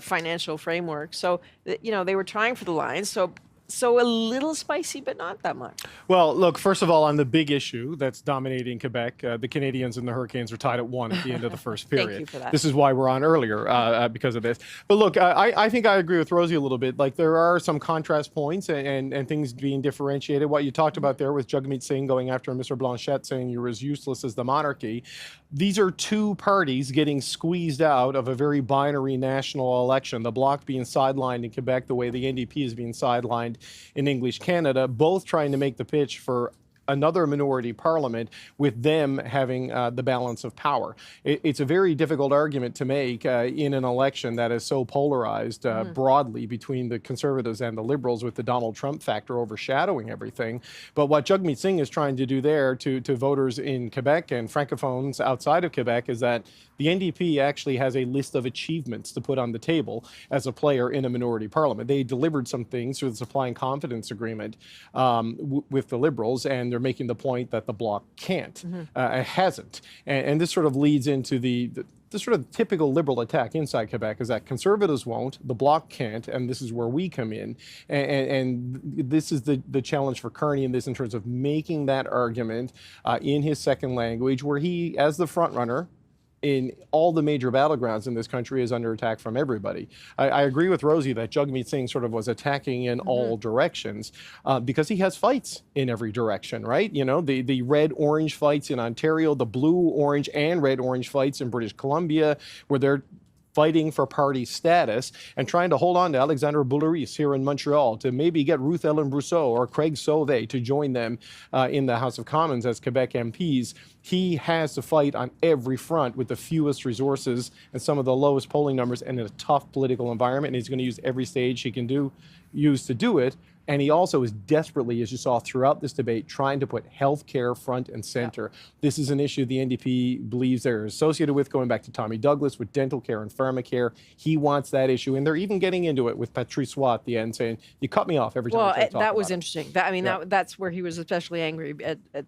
financial framework. So, they were trying for the lines. So a little spicy, but not that much. Well, look, first of all, on the big issue that's dominating Quebec, the Canadians and the Hurricanes are tied at 1 at the end of the first period. Thank you for that. This is why we're on earlier, because of this. But look, I think I agree with Rosie a little bit. Like, there are some contrast points and things being differentiated. What you talked about there with Jagmeet Singh going after Mr. Blanchette, saying you're as useless as the monarchy. These are two parties getting squeezed out of a very binary national election, the Bloc being sidelined in Quebec the way the NDP is being sidelined in English Canada, both trying to make the pitch for another minority parliament with them having the balance of power. It's a very difficult argument to make in an election that is so polarized broadly between the Conservatives and the Liberals, with the Donald Trump factor overshadowing everything. But what Jagmeet Singh is trying to do there to voters in Quebec and francophones outside of Quebec is that the NDP actually has a list of achievements to put on the table as a player in a minority parliament. They delivered some things through the Supply and Confidence Agreement with the Liberals, and they're making the point that the Bloc can't, it hasn't. And this sort of leads into the sort of typical Liberal attack inside Quebec, is that Conservatives won't, the Bloc can't, and this is where we come in. And this is the challenge for Carney in this, in terms of making that argument in his second language, where he, as the front runner, in all the major battlegrounds in this country, is under attack from everybody. I agree with Rosie that Jagmeet Singh sort of was attacking in all directions because he has fights in every direction, right? You know, the red-orange fights in Ontario, the blue-orange and red-orange fights in British Columbia, where they're fighting for party status and trying to hold on to Alexandre Boularice here in Montreal, to maybe get Ruth Ellen Brousseau or Craig Sauvé to join them in the House of Commons as Quebec MPs. He has to fight on every front with the fewest resources and some of the lowest polling numbers, and in a tough political environment. And he's going to use every stage he can use to do it. And he also is desperately, as you saw throughout this debate, trying to put healthcare front and center. Yeah. This is an issue the NDP believes they're associated with, going back to Tommy Douglas with dental care and pharmacare. He wants that issue, and they're even getting into it with Patrice Watt at the end, saying, "You cut me off every time." Well, I try to talk that was about interesting. That's where he was especially angry at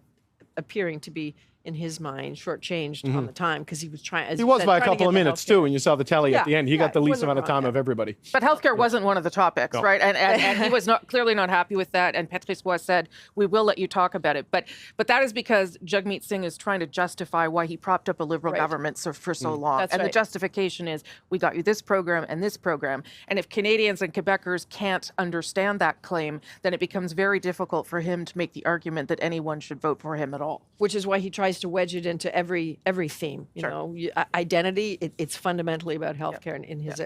appearing to be, in his mind, shortchanged on the time, because he was trying. He was by a couple of minutes too, and you saw the tally at the end. He got the least amount of time of everybody. But healthcare wasn't one of the topics, right? And he was clearly not happy with that. And Patrice Watt said, "We will let you talk about it." But that is because Jagmeet Singh is trying to justify why he propped up a Liberal government for so long. That's and the justification is, we got you this program and this program. And if Canadians and Quebecers can't understand that claim, then it becomes very difficult for him to make the argument that anyone should vote for him at all. Which is why he tries to wedge it into every theme. You know, identity. It's fundamentally about healthcare in his